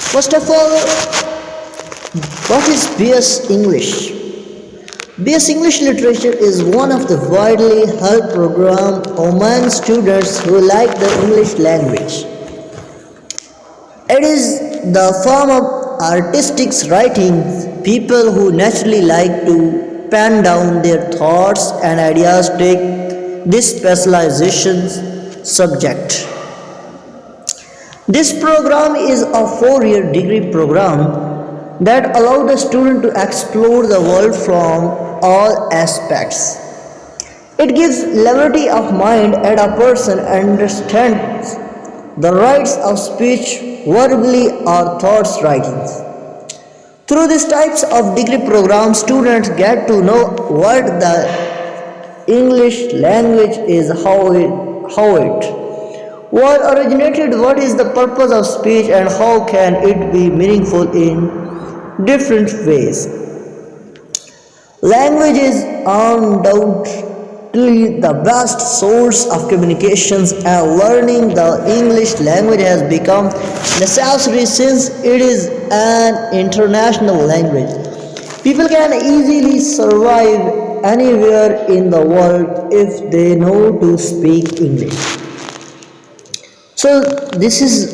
First of all, what is BS English? BS English Literature is one of the widely held programs among students who like the English language. It is the form of artistic writing. People who naturally like to pen down their thoughts and ideas take this specialization subject. This program is a 4-year degree program that allows the student to explore the world from all aspects. It gives liberty of mind and a person understands the rights of speech verbally or thoughts writings. Through these types of degree programs, students get to know what the English language is, how it was originated, what is the purpose of speech, and how can it be meaningful in different ways. Language is undoubtedly the best source of communications, and learning the English language has become necessary since it is an international language. People can easily survive anywhere in the world if they know to speak English. So this is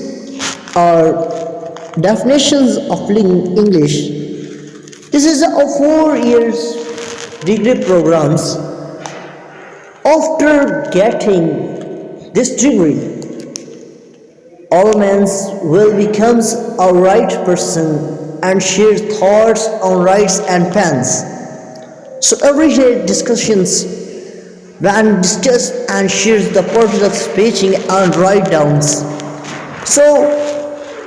our definitions of English. This is a 4 years degree programs. After getting this degree, all men will become a right person and share thoughts on rights and pens. So everyday discussions when discuss and shares the purpose of speaking and write downs. So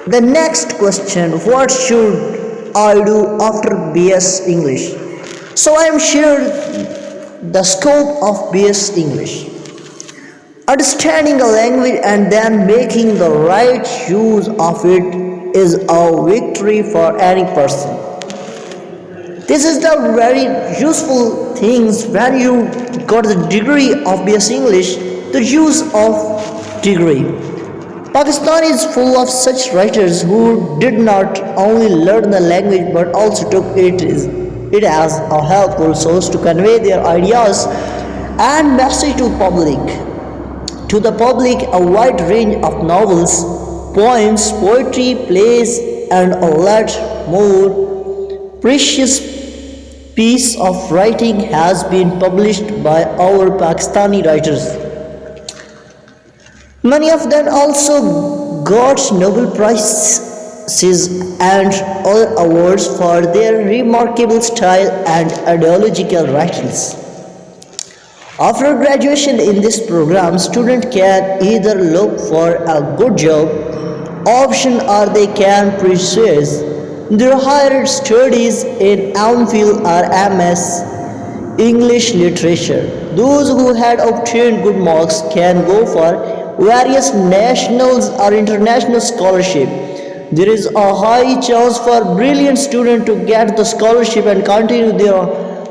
the next question, what should I do after BS English? So I am sure the scope of BS English. Understanding a language and then making the right use of it is a victory for any person. This is the very useful things when you got the degree of BS English, the use of degree. Pakistan is full of such writers who did not only learn the language but also took it as a helpful source to convey their ideas and message to the public a wide range of novels, poems, poetry, plays, and a lot more precious piece of writing has been published by our Pakistani writers. Many of them also got Nobel Prizes and other awards for their remarkable style and ideological writings. After graduation in this program, students can either look for a good job option or they can pursue their higher studies in MPhil or MS English Literature. Those who had obtained good marks can go for various national or international scholarship. There is a high chance for brilliant students to get the scholarship and continue their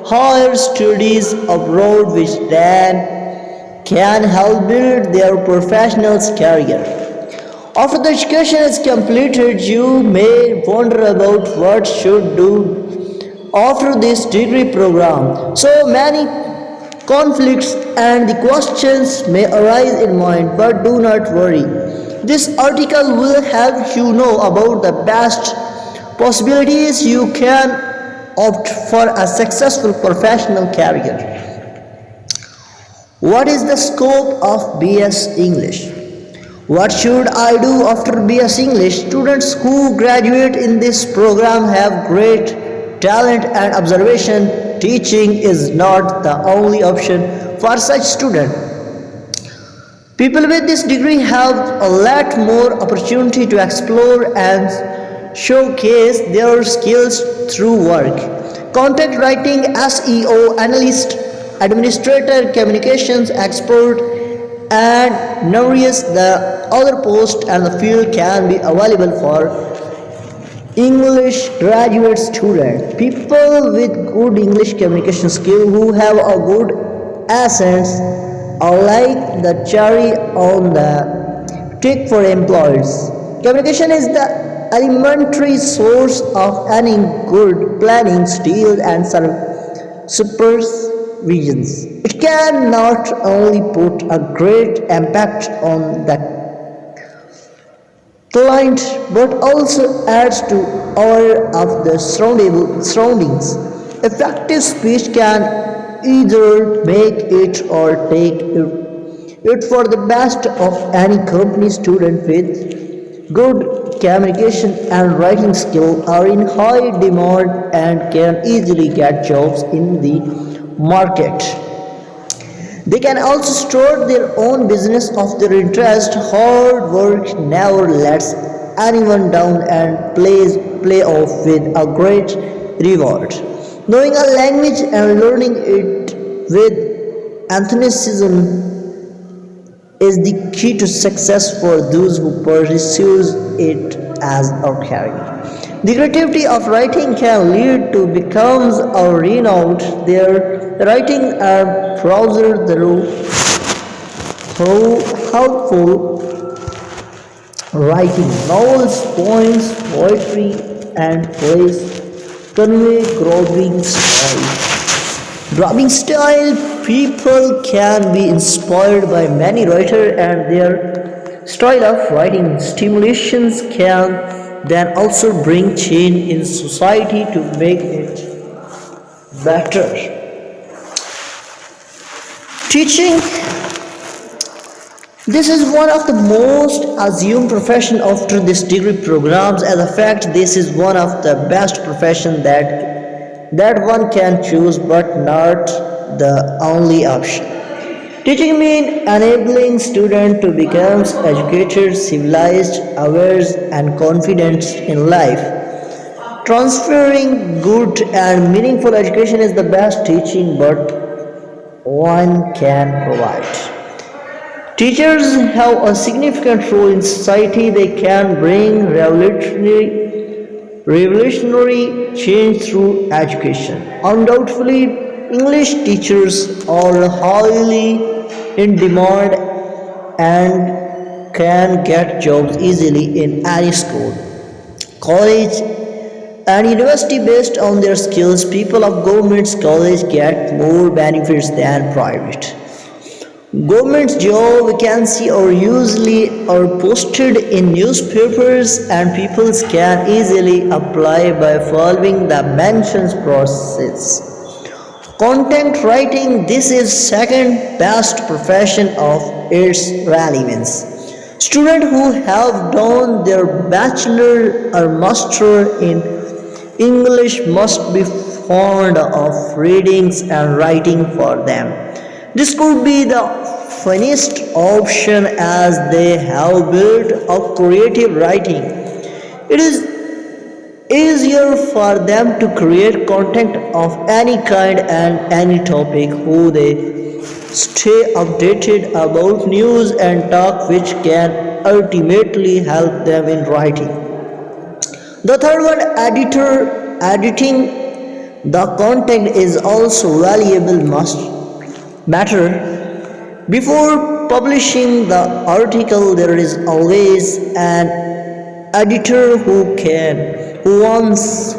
higher studies abroad, which then can help build their professional career. After the education is completed, you may wonder about what should do after this degree program. So many conflicts and the questions may arise in mind, but do not worry. This article will help you know about the best possibilities you can opt for a successful professional career. What is the scope of BS English? What should I do after BS English? Students who graduate in this program have great talent and observation. Teaching is not the only option for such students. People with this degree have a lot more opportunity to explore and showcase their skills through work. Content writing, SEO, analyst, administrator, communications expert, and numerous the other posts and the field can be available for English graduate students. People with good English communication skill who have a good accents are like the cherry on the cake for employers. Communication is the elementary source of any good planning, steel, and supervisions. It can not only put a great impact on the client but also adds to aware of the surroundings. Effective speech can either make it or take it for the best of any company. Student with good communication and writing skill are in high demand and can easily get jobs in the market. They can also start their own business of their interest. Hard work never lets anyone down and play off with a great reward. Knowing a language and learning it with enthusiasm is the key to success for those who pursues it as a career. The creativity of writing can lead to becomes a renowned. Their writing are browser through helpful writing novels, poems, poetry, and plays convey grabbing style. People can be inspired by many writers, and their style of writing stimulations can then also bring change in society to make it better. Teaching, this is one of the most assumed profession after this degree programs. As a fact, this is one of the best profession that one can choose, but not the only option. Teaching means enabling students to become educated, civilized, aware, and confident in life. Transferring good and meaningful education is the best teaching, but one can provide. Teachers have a significant role in society. They can bring revolutionary change through education. Undoubtedly, English teachers are highly in demand and can get jobs easily in any school, college, and university based on their skills. People of government college get more benefits than private. Government job vacancy are posted in newspapers, and people can easily apply by following the mentioned process. Content writing, this is second best profession of its relevance. Students who have done their bachelor or master in English must be fond of readings and writing for them. This could be the funniest option as they have built up creative writing. It is easier for them to create content of any kind and any topic who they stay updated about news and talk, which can ultimately help them in writing. The third one, editing the content is also valuable must matter. Before publishing the article, there is always an editor who wants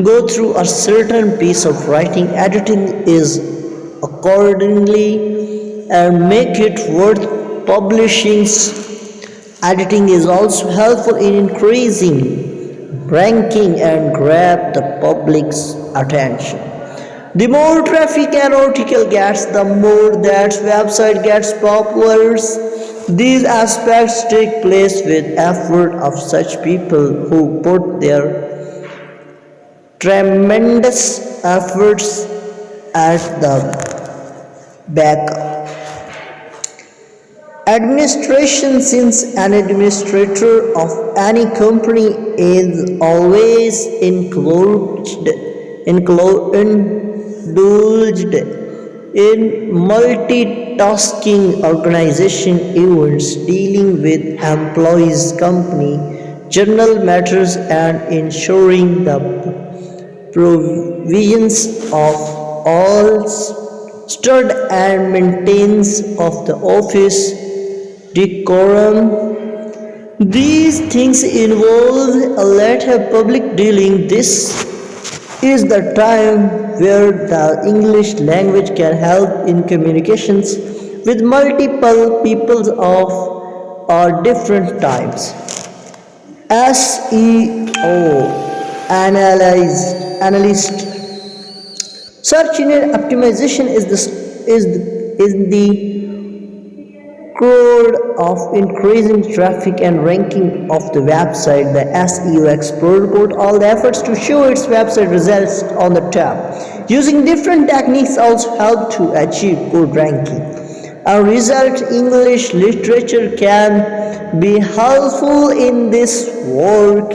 go through a certain piece of writing. Editing is accordingly and make it worth publishing. Editing is also helpful in increasing ranking and grab the public's attention. The more traffic an article gets, the more that website gets popular. These aspects take place with effort of such people who put their tremendous efforts at the back. Administration, since an administrator of any company is always indulged in multitasking organization events, dealing with employees, company, general matters, and ensuring the provisions of all stud and maintenance of the office decorum These things involve a lot of public dealing. This is the time where the English language can help in communications with multiple peoples of or different types. SEO analyst search engine optimization is the core of increasing traffic and ranking of the website. The SEO expert report all the efforts to show its website results on the top. Using different techniques also help to achieve good ranking. A result, English literature can be helpful in this work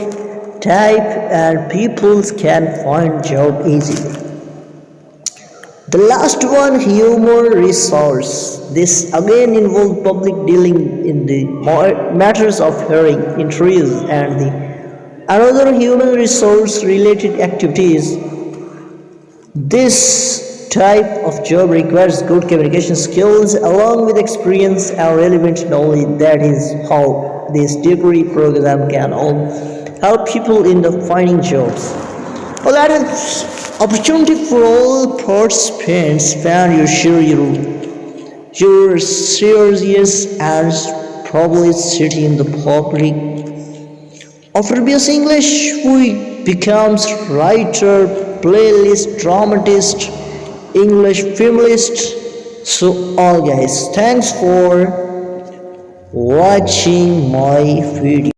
type and people can find job easily. The last one, human resource. This again involves public dealing in the matters of hearing, interviews, and the another human resource related activities. This type of job requires good communication skills along with experience and relevant knowledge. That is how this degree program can all help people in the finding jobs. Well, that is opportunity for all participants when you share your serious and probably city in the public. After BS English, we becomes writer, playlist, dramatist, English filmist. So all guys, thanks for watching my video.